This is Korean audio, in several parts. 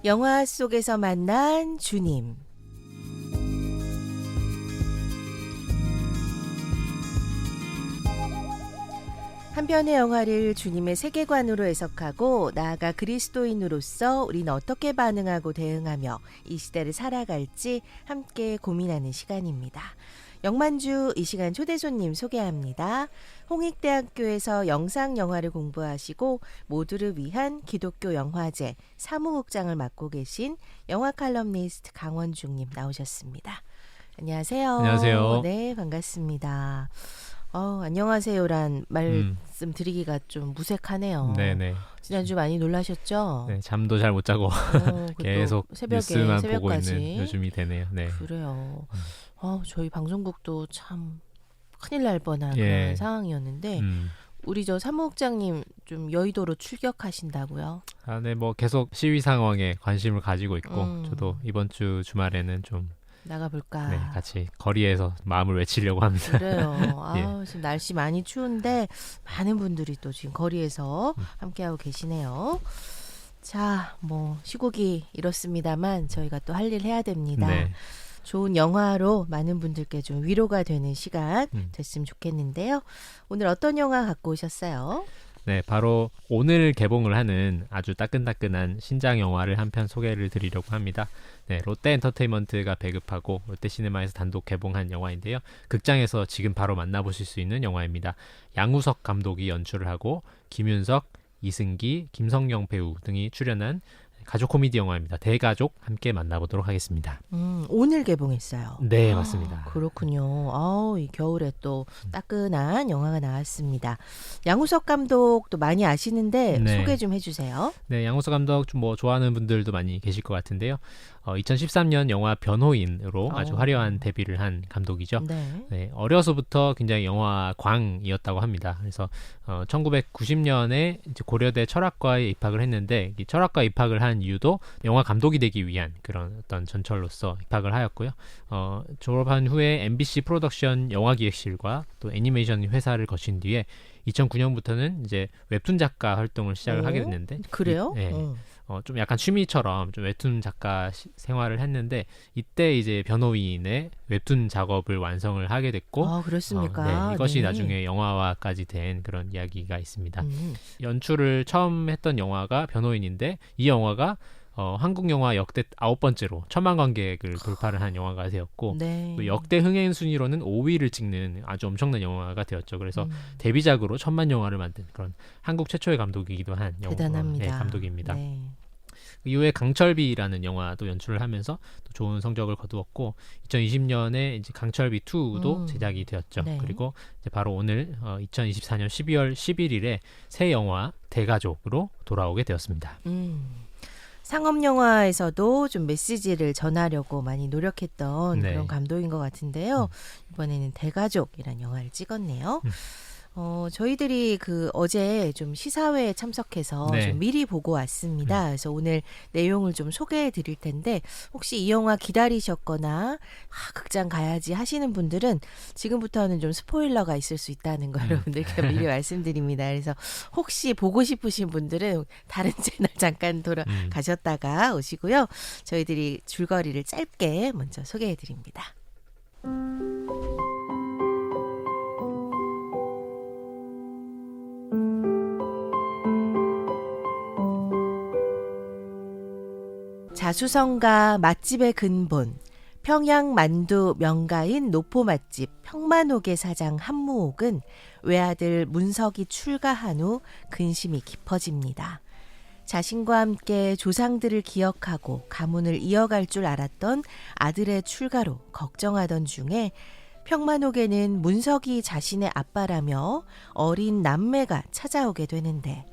영화 속에서 만난 주님. 한 편의 영화를 주님의 세계관으로 해석하고 나아가 그리스도인으로서 우리는 어떻게 반응하고 대응하며 이 시대를 살아갈지 함께 고민하는 시간입니다. 영만주 이 시간 초대 손님 소개합니다. 홍익대학교에서 영상영화를 공부하시고 모두를 위한 기독교 영화제 사무국장을 맡고 계신 영화 칼럼니스트 강원중님 나오셨습니다. 안녕하세요. 안녕하세요. 네, 반갑습니다. 안녕하세요란 말씀 드리기가 좀 무색하네요. 네네. 지난주 많이 놀라셨죠? 네, 잠도 잘 못 자고 계속 뉴스만 보고 있는 요즘이 되네요. 네. 그래요. 저희 방송국도 참 큰일 날 뻔한 그런 상황이었는데 우리 저 사무국장님 좀 여의도로 출격하신다고요? 네, 뭐 계속 시위 상황에 관심을 가지고 있고 저도 이번 주 주말에는 좀 나가볼까? 네, 같이 거리에서 마음을 외치려고 합니다. 그래요. 지금 날씨 많이 추운데 많은 분들이 또 지금 거리에서 함께하고 계시네요. 자, 뭐 시국이 이렇습니다만 저희가 또 할 일 해야 됩니다. 네. 좋은 영화로 많은 분들께 좀 위로가 되는 시간 됐으면 좋겠는데요. 오늘 어떤 영화 갖고 오셨어요? 네, 바로 오늘 개봉을 하는 아주 따끈따끈한 신작 영화를 한 편 소개를 드리려고 합니다. 네, 롯데엔터테인먼트가 배급하고 롯데시네마에서 단독 개봉한 영화인데요. 극장에서 지금 바로 만나보실 수 있는 영화입니다. 양우석 감독이 연출을 하고 김윤석, 이승기, 김성령 배우 등이 출연한 가족 코미디 영화입니다. 대가족 함께 만나보도록 하겠습니다. 오늘 개봉했어요. 네, 맞습니다. 그렇군요. 이 겨울에 또 따끈한 영화가 나왔습니다. 양우석 감독도 많이 아시는데 네. 소개 좀 해주세요. 네, 양우석 감독 좀 뭐 좋아하는 분들도 많이 계실 것 같은데요. 2013년 영화 변호인으로 아주 화려한 데뷔를 한 감독이죠. 네. 네, 어려서부터 굉장히 영화 광이었다고 합니다. 그래서 1990년에 이제 고려대 철학과에 입학을 했는데 이 철학과 입학을 한 이유도 영화 감독이 되기 위한 그런 어떤 전철로서 입학을 하였고요. 졸업한 후에 MBC 프로덕션 영화기획실과 또 애니메이션 회사를 거친 뒤에 2009년부터는 이제 웹툰 작가 활동을 시작을 하게 됐는데 그래요? 좀 약간 취미처럼 좀 웹툰 작가 생활을 했는데 이때 이제 변호인의 웹툰 작업을 완성을 하게 됐고 그렇습니까? 네, 이것이 네. 나중에 영화화까지 된 그런 이야기가 있습니다. 연출을 처음 했던 영화가 변호인인데 이 영화가 한국 영화 역대 9번째로 1000만 관객을 돌파를 한 영화가 되었고 네. 또 역대 흥행 순위로는 5위를 찍는 아주 엄청난 영화가 되었죠. 그래서 데뷔작으로 1000만 영화를 만든 그런 한국 최초의 감독이기도 한 대단합니다. 감독입니다. 네. 이후에 강철비라는 영화도 연출을 하면서 또 좋은 성적을 거두었고 2020년에 이제 강철비 2도 제작이 되었죠. 네. 그리고 이제 바로 오늘 2024년 12월 11일에 새 영화 대가족으로 돌아오게 되었습니다. 상업 영화에서도 좀 메시지를 전하려고 많이 노력했던 네. 그런 감독인 것 같은데요. 이번에는 대가족이라는 영화를 찍었네요. 저희들이 어제 좀 시사회에 참석해서 네. 좀 미리 보고 왔습니다. 그래서 오늘 내용을 좀 소개해 드릴 텐데 혹시 이 영화 기다리셨거나 극장 가야지 하시는 분들은 지금부터는 좀 스포일러가 있을 수 있다는 걸 여러분들께 미리 말씀드립니다. 그래서 혹시 보고 싶으신 분들은 다른 채널 잠깐 돌아가셨다가 오시고요. 저희들이 줄거리를 짧게 먼저 소개해 드립니다. 자수성가 맛집의 근본, 평양 만두 명가인 노포 맛집 평만옥의 사장 한무옥은 외아들 문석이 출가한 후 근심이 깊어집니다. 자신과 함께 조상들을 기억하고 가문을 이어갈 줄 알았던 아들의 출가로 걱정하던 중에 평만옥에는 문석이 자신의 아빠라며 어린 남매가 찾아오게 되는데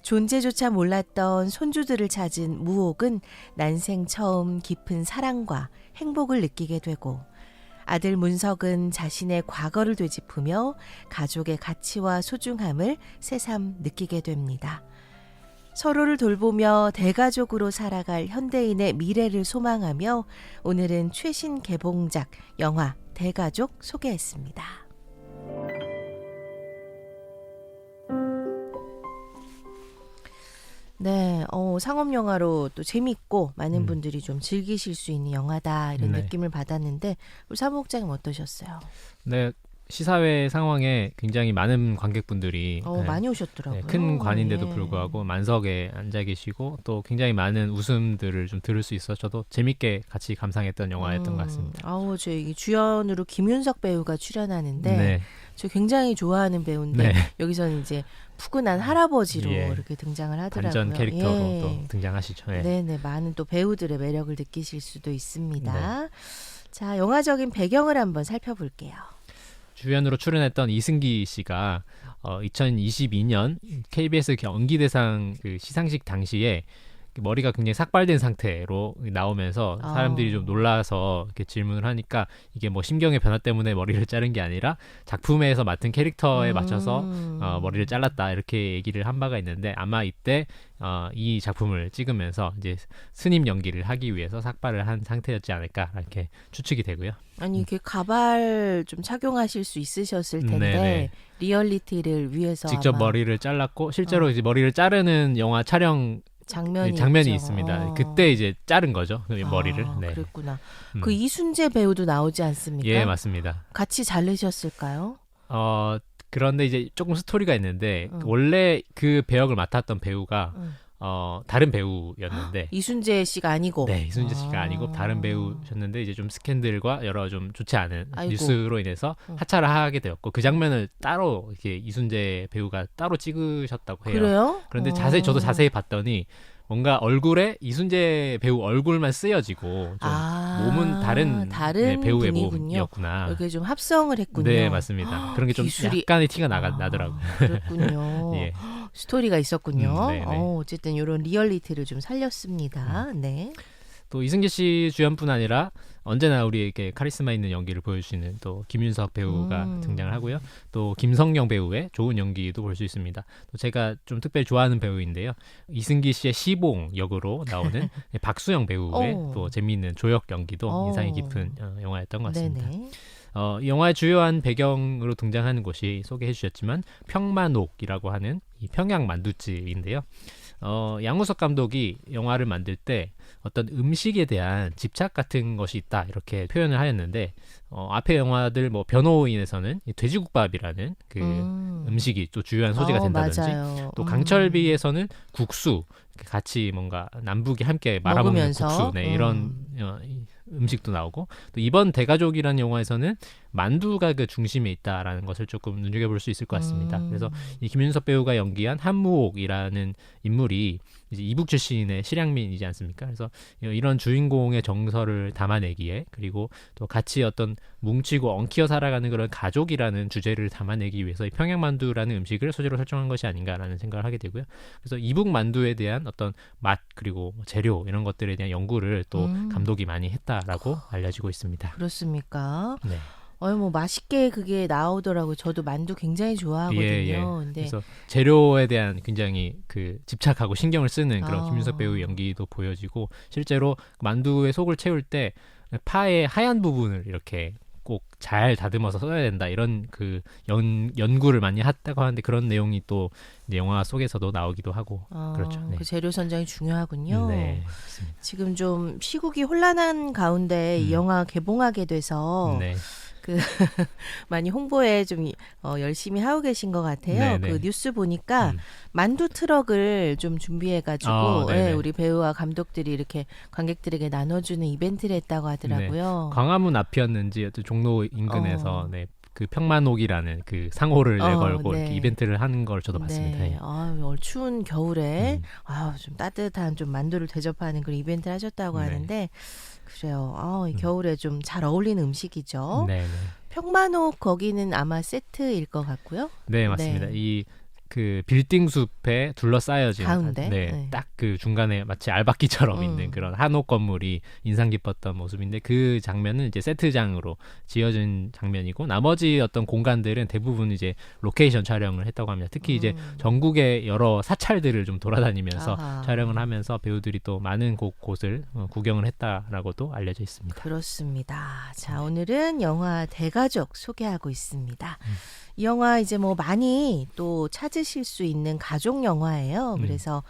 존재조차 몰랐던 손주들을 찾은 무옥은 난생 처음 깊은 사랑과 행복을 느끼게 되고 아들 문석은 자신의 과거를 되짚으며 가족의 가치와 소중함을 새삼 느끼게 됩니다. 서로를 돌보며 대가족으로 살아갈 현대인의 미래를 소망하며 오늘은 최신 개봉작 영화 대가족 소개했습니다. 네, 상업 영화로 또 재밌고 많은 음. 분들이 좀 즐기실 수 있는 영화다 이런 네. 느낌을 받았는데 우리 사무국장님 어떠셨어요? 네, 시사회 상황에 굉장히 많은 관객분들이 많이 오셨더라고요. 큰 관인데도 예. 불구하고 만석에 앉아 계시고 또 굉장히 많은 웃음들을 좀 들을 수 있어 저도 재밌게 같이 감상했던 영화였던 것 같습니다. 저 이 주연으로 김윤석 배우가 출연하는데 네, 저 굉장히 좋아하는 배우인데 네. 여기서는 이제 푸근한 할아버지로 예. 이렇게 등장을 하더라고요. 반전 캐릭터로 예. 또 등장하시죠. 네. 네네, 많은 또 배우들의 매력을 느끼실 수도 있습니다. 자, 영화적인 배경을 한번 살펴볼게요. 주연으로 출연했던 이승기 씨가 2022년 KBS 연기대상 그 시상식 당시에 머리가 굉장히 삭발된 상태로 나오면서 사람들이 좀 놀라서 이렇게 질문을 하니까 이게 뭐 심경의 변화 때문에 머리를 자른 게 아니라 작품에서 맡은 캐릭터에 맞춰서 머리를 잘랐다 이렇게 얘기를 한 바가 있는데 아마 이때 이 작품을 찍으면서 이제 스님 연기를 하기 위해서 삭발을 한 상태였지 않을까 이렇게 추측이 되고요. 아니 이게 가발 좀 착용하실 수 있으셨을 텐데 네네. 리얼리티를 위해서 직접 아마 머리를 잘랐고 실제로 이제 머리를 자르는 영화 촬영 장면이 장면이 있죠. 있습니다. 그때 이제 자른 거죠. 그 머리를. 네. 그랬구나. 음. 그 이순재 배우도 나오지 않습니까? 예, 맞습니다. 같이 자르셨을까요? 그런데 이제 조금 스토리가 있는데 원래 그 배역을 맡았던 배우가 다른 배우였는데 이순재 씨가 아니고. 네, 이순재 씨가 아니고 다른 배우셨는데 이제 좀 스캔들과 여러 좀 좋지 않은 아이고. 뉴스로 인해서 하차를 하게 되었고 그 장면을 따로 이렇게 이순재 배우가 따로 찍으셨다고 해요. 그래요? 그런데 저도 자세히 봤더니 뭔가 얼굴에 이순재 배우 얼굴만 쓰여지고 좀 몸은 다른 배우의 분이군요. 몸이었구나. 이렇게 좀 합성을 했군요. 네, 맞습니다. 그런 게 좀 기술이- 약간의 티가 나더라고요. 그랬군요. 예. 스토리가 있었군요. 네네. 어쨌든 이런 리얼리티를 좀 살렸습니다. 네. 또 이승기 씨 주연뿐 아니라 언제나 우리에게 카리스마 있는 연기를 보여주시는 또 김윤석 배우가 등장을 하고요. 또 김성령 배우의 좋은 연기도 볼 수 있습니다. 또 제가 좀 특별히 좋아하는 배우인데요. 이승기 씨의 시봉 역으로 나오는 박수영 배우의 또 재미있는 조역 연기도 인상이 깊은 영화였던 것 같습니다. 네네. 이 영화의 주요한 배경으로 등장하는 곳이 소개해 주셨지만 평만옥이라고 하는 이 평양 만두집인데요. 양우석 감독이 영화를 만들 때 어떤 음식에 대한 집착 같은 것이 있다 이렇게 표현을 하였는데 앞에 영화들 뭐 변호인에서는 이 돼지국밥이라는 그 음식이 또 주요한 소재가 된다든지 맞아요. 또 강철비에서는 국수 같이 뭔가 남북이 함께 말아먹는 먹으면서? 국수 이런 음식도 나오고 또 이번 대가족이라는 영화에서는 만두가 그 중심에 있다라는 것을 조금 눈여겨볼 수 있을 것 같습니다. 그래서 이 김윤석 배우가 연기한 한무옥이라는 인물이 이제 이북 출신의 실향민이지 않습니까? 그래서 이런 주인공의 정서를 담아내기에 그리고 또 같이 어떤 뭉치고 엉키어 살아가는 그런 가족이라는 주제를 담아내기 위해서 이 평양만두라는 음식을 소재로 설정한 것이 아닌가라는 생각을 하게 되고요. 그래서 이북 만두에 대한 어떤 맛 그리고 재료 이런 것들에 대한 연구를 또 감독이 많이 했다라고 알려지고 있습니다. 그렇습니까? 네. 뭐 맛있게 그게 나오더라고요. 저도 만두 굉장히 좋아하거든요. 예. 근데 그래서 재료에 대한 굉장히 그 집착하고 신경을 쓰는 그런 김윤석 배우 연기도 보여지고 실제로 만두에 속을 채울 때 파의 하얀 부분을 이렇게 꼭 잘 다듬어서 써야 된다 이런 그 연구를 많이 했다고 하는데 그런 내용이 또 이제 영화 속에서도 나오기도 하고 그렇죠. 네. 그 재료 선정이 중요하군요. 네, 맞습니다. 지금 좀 시국이 혼란한 가운데 이 영화 개봉하게 돼서 네. 많이 홍보에 좀 열심히 하고 계신 것 같아요. 네네. 그 뉴스 보니까 만두 트럭을 좀 준비해가지고 우리 배우와 감독들이 이렇게 관객들에게 나눠주는 이벤트를 했다고 하더라고요. 광화문 앞이었는지 종로 인근에서 그 평만옥이라는 그 상호를 내걸고 이렇게 이벤트를 하는 걸 저도 봤습니다. 네. 추운 겨울에 좀 따뜻한 좀 만두를 대접하는 그런 이벤트를 하셨다고 하는데 그래요. 이 겨울에 좀 잘 어울리는 음식이죠. 네. 평만옥 거기는 아마 세트일 것 같고요. 네, 맞습니다. 이 그 빌딩 숲에 둘러싸여진 가운데? 딱 그 중간에 마치 알바끼처럼 있는 그런 한옥 건물이 인상 깊었던 모습인데 그 장면은 이제 세트장으로 지어진 장면이고 나머지 어떤 공간들은 대부분 이제 로케이션 촬영을 했다고 합니다. 특히 이제 전국의 여러 사찰들을 좀 돌아다니면서 촬영을 하면서 배우들이 또 많은 곳을 구경을 했다라고도 알려져 있습니다. 그렇습니다. 자, 오늘은 영화 대가족 소개하고 있습니다. 이 영화 이제 뭐 많이 또 찾으실 수 있는 가족 영화예요. 그래서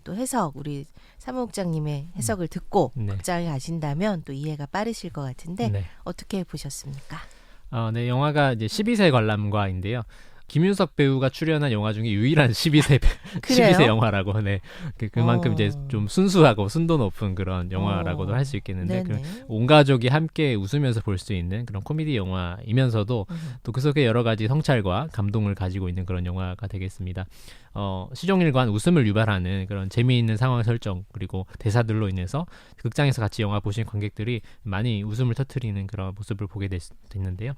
또 해석 우리 사무국장님의 해석을 듣고 네. 극장에 가신다면 또 이해가 빠르실 것 같은데 네. 어떻게 보셨습니까? 네, 영화가 이제 12세 관람과인데요. 김윤석 배우가 출연한 영화 중에 유일한 12세 그래요? 12세 영화라고. 네. 그만큼 이제 좀 순수하고 순도 높은 그런 영화라고도 할 수 있겠는데 네네. 온 가족이 함께 웃으면서 볼 수 있는 그런 코미디 영화이면서도 또 그 속에 여러 가지 성찰과 감동을 가지고 있는 그런 영화가 되겠습니다. 시종일관 웃음을 유발하는 그런 재미있는 상황 설정 그리고 대사들로 인해서 극장에서 같이 영화 보신 관객들이 많이 웃음을 터뜨리는 그런 모습을 보게 됐는데요.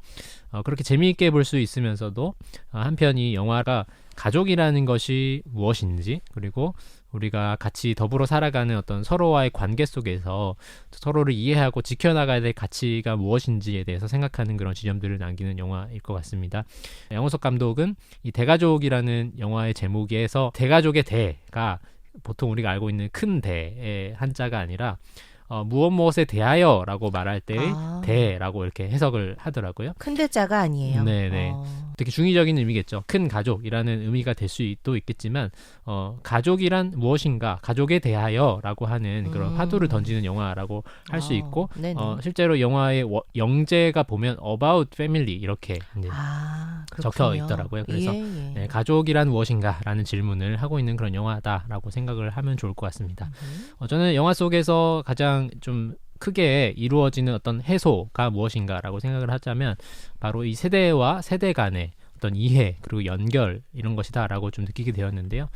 그렇게 재미있게 볼 수 있으면서도 한편 이 영화가 가족이라는 것이 무엇인지 그리고 우리가 같이 더불어 살아가는 어떤 서로와의 관계 속에서 서로를 이해하고 지켜나가야 될 가치가 무엇인지에 대해서 생각하는 그런 지점들을 남기는 영화일 것 같습니다. 양호석 감독은 이 대가족이라는 영화의 제목에서 대가족의 대가 보통 우리가 알고 있는 큰 대의 한자가 아니라 무엇에 대하여라고 말할 때의 대라고 이렇게 해석을 하더라고요. 큰 대자가 아니에요. 네네. 되게 중의적인 의미겠죠. 큰 가족이라는 의미가 될 수도 있겠지만 가족이란 무엇인가 가족에 대하여라고 하는 그런 화두를 던지는 영화라고 할 수 있고 실제로 영화의 영재가 보면 About Family 이렇게 이제 적혀 있더라고요. 그래서 네, 가족이란 무엇인가라는 질문을 하고 있는 그런 영화다라고 생각을 하면 좋을 것 같습니다. 저는 영화 속에서 가장 좀 크게 이루어지는 어떤 해소가 무엇인가라고 생각을 하자면 바로 이 세대와 세대 간의 어떤 이해 그리고 연결 이런 것이다라고 좀 느끼게 되었는데요.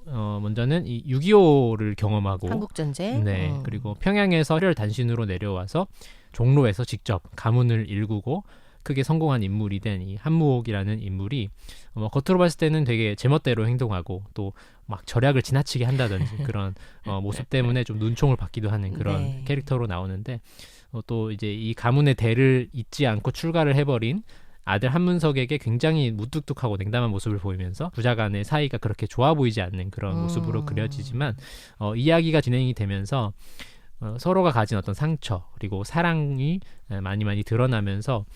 먼저는 이 6.25를 경험하고 한국전쟁 네, 그리고 평양에서 혈 단신으로 내려와서 종로에서 직접 가문을 일구고 크게 성공한 인물이 된 이 한무옥이라는 인물이 겉으로 봤을 때는 되게 제멋대로 행동하고 또 막 절약을 지나치게 한다든지 그런 모습 때문에 좀 눈총을 받기도 하는 그런 캐릭터로 나오는데 또 이제 이 가문의 대를 잊지 않고 출가를 해버린 아들 한문석에게 굉장히 무뚝뚝하고 냉담한 모습을 보이면서 부자 간의 사이가 그렇게 좋아 보이지 않는 그런 모습으로 그려지지만 이야기가 진행이 되면서 서로가 가진 어떤 상처 그리고 사랑이 많이 드러나면서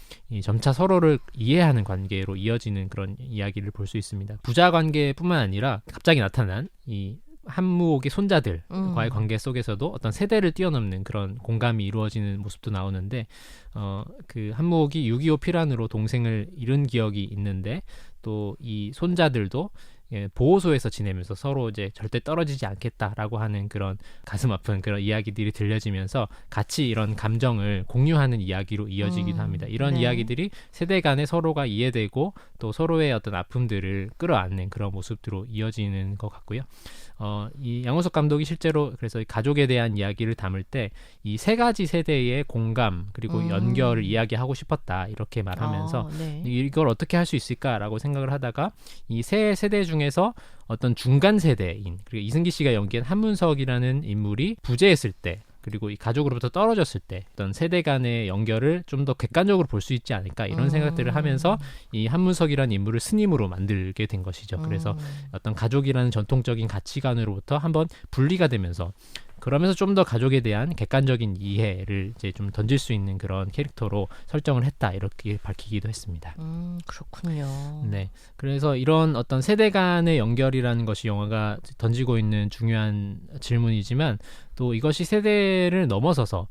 점차 서로를 이해하는 관계로 이어지는 그런 이야기를 볼 수 있습니다. 부자 관계뿐만 아니라 갑자기 나타난 이 한무옥의 손자들과의 관계 속에서도 어떤 세대를 뛰어넘는 그런 공감이 이루어지는 모습도 나오는데 그 한무옥이 6.25 피란으로 동생을 잃은 기억이 있는데 또 이 손자들도 보호소에서 지내면서 서로 이제 절대 떨어지지 않겠다라고 하는 그런 가슴 아픈 그런 이야기들이 들려지면서 같이 이런 감정을 공유하는 이야기로 이어지기도 합니다. 이런 이야기들이 세대 간에 서로가 이해되고 또 서로의 어떤 아픔들을 끌어안는 그런 모습으로 이어지는 것 같고요. 이 양호석 감독이 실제로 그래서 가족에 대한 이야기를 담을 때 이 세 가지 세대의 공감 그리고 연결을 이야기하고 싶었다 이렇게 말하면서 이걸 어떻게 할 수 있을까라고 생각을 하다가 이 세 세대 중에서 어떤 중간 세대인 그리고 이승기 씨가 연기한 한문석이라는 인물이 부재했을 때 그리고 이 가족으로부터 떨어졌을 때 어떤 세대 간의 연결을 좀 더 객관적으로 볼 수 있지 않을까 이런 생각들을 하면서 이 한문석이라는 인물을 스님으로 만들게 된 것이죠. 그래서 어떤 가족이라는 전통적인 가치관으로부터 한번 분리가 되면서 그러면서 좀 더 가족에 대한 객관적인 이해를 이제 좀 던질 수 있는 그런 캐릭터로 설정을 했다 이렇게 밝히기도 했습니다. 그렇군요. 네, 그래서 이런 어떤 세대 간의 연결이라는 것이 영화가 던지고 있는 중요한 질문이지만 또 이것이 세대를 넘어서서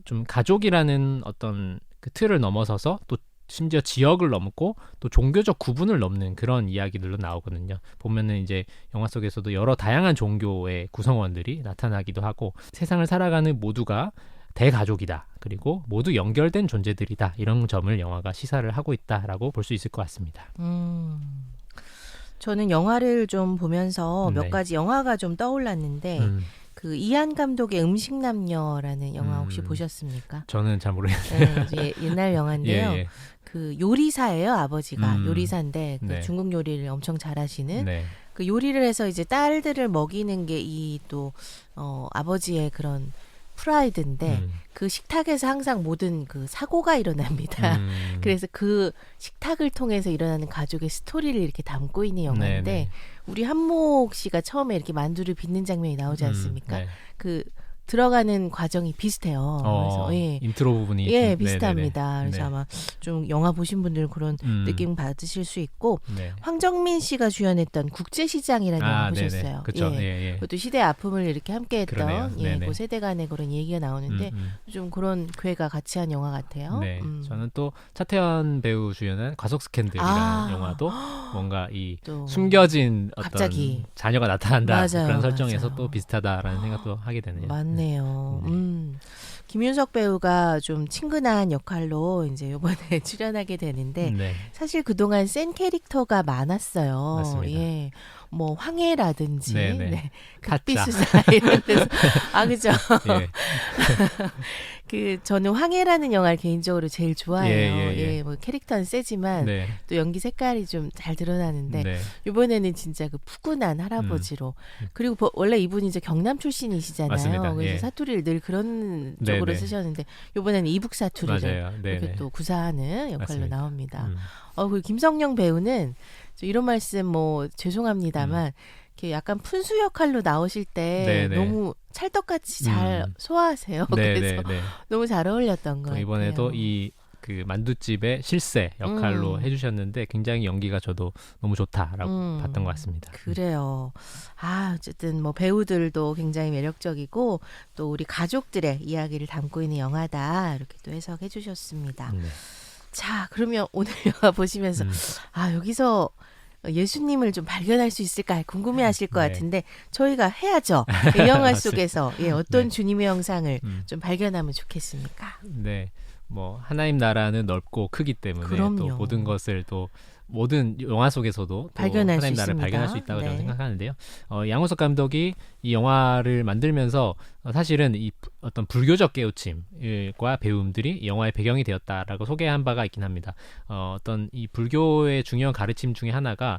좀 가족이라는 어떤 그 틀을 넘어서서 또 심지어 지역을 넘고 또 종교적 구분을 넘는 그런 이야기들로 나오거든요. 보면은 이제 영화 속에서도 여러 다양한 종교의 구성원들이 나타나기도 하고 세상을 살아가는 모두가 대가족이다. 그리고 모두 연결된 존재들이다. 이런 점을 영화가 시사를 하고 있다라고 볼 수 있을 것 같습니다. 저는 영화를 좀 보면서 몇 가지 영화가 좀 떠올랐는데 그 이한 감독의 음식남녀라는 영화 혹시 보셨습니까? 저는 잘 모르겠어요. 네, 옛날 영화인데요. 예. 그 요리사예요, 아버지가. 요리사인데 그 네. 중국 요리를 엄청 잘하시는 네. 그 요리를 해서 이제 딸들을 먹이는 게 이 또 아버지의 그런 프라이드인데 그 식탁에서 항상 모든 그 사고가 일어납니다. 그래서 그 식탁을 통해서 일어나는 가족의 스토리를 이렇게 담고 있는 영화인데 네네. 우리 한목 씨가 처음에 이렇게 만두를 빚는 장면이 나오지 않습니까? 네. 그 들어가는 과정이 비슷해요. 그래서 인트로 부분이 예, 좀, 비슷합니다. 네네네. 그래서 네. 아마 좀 영화 보신 분들은 그런 느낌 받으실 수 있고 네. 황정민 씨가 주연했던 국제시장이라는 영화 보셨어요. 그렇죠. 예. 그것도 시대 아픔을 이렇게 함께했던 그러네요. 네네. 그 세대 간의 그런 얘기가 나오는데 좀 그런 괴가 같이 한 영화 같아요. 네, 저는 또 차태현 배우 주연한 과속 스캔들이라는 영화도 뭔가 이 또 숨겨진 어떤 갑자기. 자녀가 나타난다 맞아요, 그런 설정에서 맞아요. 또 비슷하다라는 생각도 하게 되네요. 맞네요. 네. 김윤석 배우가 좀 친근한 역할로 이제 이번에 출연하게 되는데 네. 사실 그동안 센 캐릭터가 많았어요. 맞습니다. 예. 뭐 황해라든지 네네. 네. 타짜. 극비수사 이런 데서 그죠. 예. 그 저는 황해라는 영화를 개인적으로 제일 좋아해요. 예. 뭐 캐릭터는 세지만 네. 또 연기 색깔이 좀 잘 드러나는데 네. 이번에는 진짜 그 푸근한 할아버지로 그리고 원래 이분이 이제 경남 출신이시잖아요. 맞습니다. 그래서 예. 사투리를 늘 그런 네네. 쪽으로 쓰셨는데 이번에는 이북 사투리를 맞아요. 이렇게 네네. 또 구사하는 역할로 맞습니다. 나옵니다. 그리고 김성령 배우는 저 이런 말씀 뭐 죄송합니다만 이렇게 약간 푼수 역할로 나오실 때 네네. 너무 찰떡같이 잘 소화하세요. 그래서 네. 너무 잘 어울렸던 것 같아요. 이번에도 이 그 만두집의 실세 역할로 해주셨는데 굉장히 연기가 저도 너무 좋다라고 봤던 것 같습니다. 그래요. 어쨌든 뭐 배우들도 굉장히 매력적이고 또 우리 가족들의 이야기를 담고 있는 영화다 이렇게 또 해석해 주셨습니다. 네. 자, 그러면 오늘 영화 보시면서 여기서 예수님을 좀 발견할 수 있을까 궁금해하실 것 네. 같은데 저희가 해야죠. 이 영화 속에서 어떤 네. 주님의 형상을 좀 발견하면 좋겠습니까? 네. 뭐 하나님 나라는 넓고 크기 때문에 그럼요. 또 모든 것을 또 모든 영화 속에서도 또 발견할 하나님 수 나라를 있습니다. 발견할 수 있다고 네. 저는 생각하는데요. 양호석 감독이 이 영화를 만들면서 사실은 이 어떤 불교적 깨우침과 배움들이 이 영화의 배경이 되었다라고 소개한 바가 있긴 합니다. 어떤 이 불교의 중요한 가르침 중에 하나가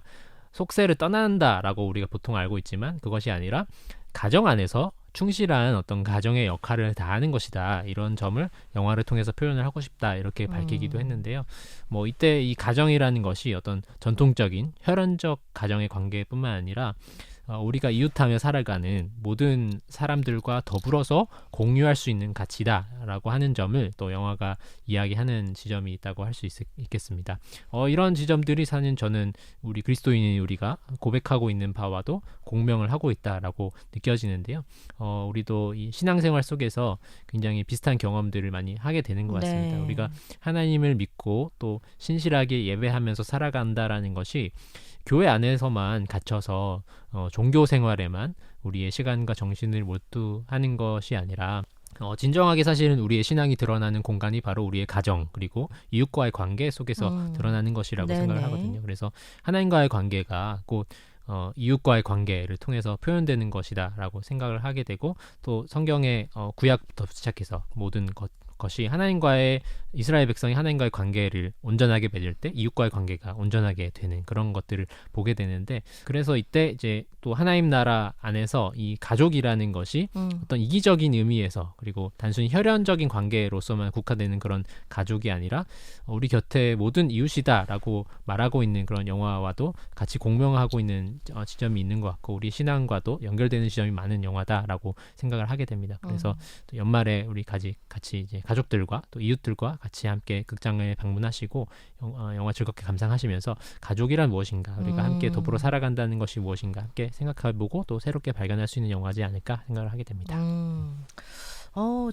속세를 떠난다라고 우리가 보통 알고 있지만 그것이 아니라 가정 안에서 충실한 어떤 가정의 역할을 다하는 것이다. 이런 점을 영화를 통해서 표현을 하고 싶다. 이렇게 밝히기도 했는데요. 뭐 이때 이 가정이라는 것이 어떤 전통적인 혈연적 가정의 관계뿐만 아니라 우리가 이웃하며 살아가는 모든 사람들과 더불어서 공유할 수 있는 가치다라고 하는 점을 또 영화가 이야기하는 지점이 있다고 할 수 있겠습니다. 이런 지점들이 사는 저는 우리 그리스도인인 우리가 고백하고 있는 바와도 공명을 하고 있다라고 느껴지는데요. 우리도 이 신앙생활 속에서 굉장히 비슷한 경험들을 많이 하게 되는 것 같습니다. 네. 우리가 하나님을 믿고 또 신실하게 예배하면서 살아간다라는 것이 교회 안에서만 갇혀서 종교 생활에만 우리의 시간과 정신을 몰두하는 것이 아니라 진정하게 사실은 우리의 신앙이 드러나는 공간이 바로 우리의 가정 그리고 이웃과의 관계 속에서 드러나는 것이라고 네네. 생각을 하거든요. 그래서 하나님과의 관계가 곧 이웃과의 관계를 통해서 표현되는 것이다라고 생각을 하게 되고 또 성경의 구약부터 시작해서 모든 것이 하나님과의 이스라엘 백성이 하나님과의 관계를 온전하게 맺을 때 이웃과의 관계가 온전하게 되는 그런 것들을 보게 되는데 그래서 이때 이제 또 하나님 나라 안에서 이 가족이라는 것이 어떤 이기적인 의미에서 그리고 단순히 혈연적인 관계로서만 국한되는 그런 가족이 아니라 우리 곁에 모든 이웃이다라고 말하고 있는 그런 영화와도 같이 공명하고 있는 지점이 있는 것 같고 우리 신앙과도 연결되는 지점이 많은 영화다라고 생각을 하게 됩니다. 그래서 또 연말에 우리 같이 이제 가족들과 또 이웃들과 같이 함께 극장에 방문하시고 영화 즐겁게 감상하시면서 가족이란 무엇인가 우리가 함께 더불어 살아간다는 것이 무엇인가 함께 생각해보고 또 새롭게 발견할 수 있는 영화지 않을까 생각을 하게 됩니다.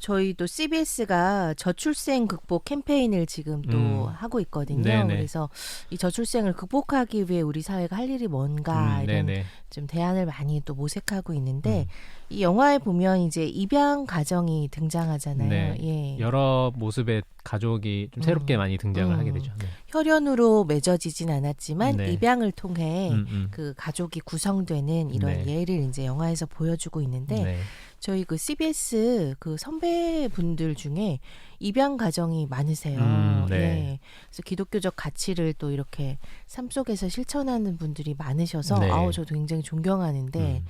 저희 또 CBS가 저출생 극복 캠페인을 지금 또 하고 있거든요. 네네. 그래서 이 저출생을 극복하기 위해 우리 사회가 할 일이 뭔가 이런 네네. 좀 대안을 많이 또 모색하고 있는데 이 영화에 보면 이제 입양 가정이 등장하잖아요. 네. 예. 여러 모습의 가족이 좀 새롭게 많이 등장을 하게 되죠. 네. 혈연으로 맺어지진 않았지만 네. 입양을 통해 음. 그 가족이 구성되는 이런 네. 예를 이제 영화에서 보여주고 있는데 네. 저희 그 CBS 그 선배분들 중에 입양 가정이 많으세요. 네. 예. 그래서 기독교적 가치를 또 이렇게 삶 속에서 실천하는 분들이 많으셔서 네. 저도 굉장히 존경하는데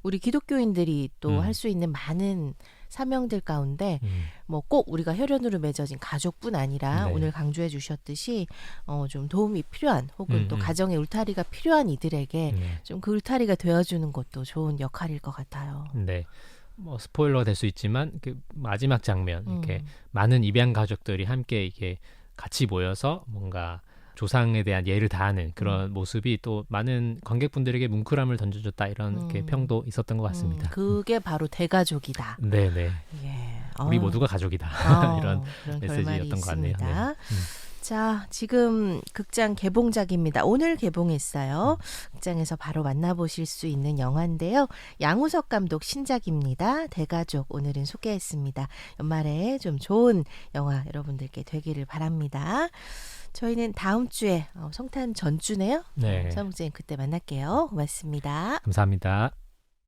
우리 기독교인들이 또 할 수 있는 많은 사명들 가운데 뭐 꼭 우리가 혈연으로 맺어진 가족뿐 아니라 네. 오늘 강조해 주셨듯이 좀 도움이 필요한 혹은 또 가정의 울타리가 필요한 이들에게 네. 좀 그 울타리가 되어주는 것도 좋은 역할일 것 같아요. 네. 뭐 스포일러가 될 수 있지만 그 마지막 장면 이렇게 음. 많은 입양 가족들이 함께 이게 같이 모여서 뭔가 조상에 대한 예를 다하는 그런 모습이 또 많은 관객분들에게 뭉클함을 던져줬다 이런 이렇게 평도 있었던 것 같습니다. 그게 바로 대가족이다. 네네. 예. 우리 모두가 가족이다. 이런 그런 메시지였던 결말이 것 같네요. 있습니다. 네. 자, 지금 극장 개봉작입니다. 오늘 개봉했어요. 극장에서 바로 만나보실 수 있는 영화인데요. 양우석 감독 신작입니다. 대가족 오늘은 소개했습니다. 연말에 좀 좋은 영화 여러분들께 되기를 바랍니다. 저희는 다음 주에 성탄 전주네요. 네. 사무국장님 그때 만날게요. 고맙습니다. 감사합니다.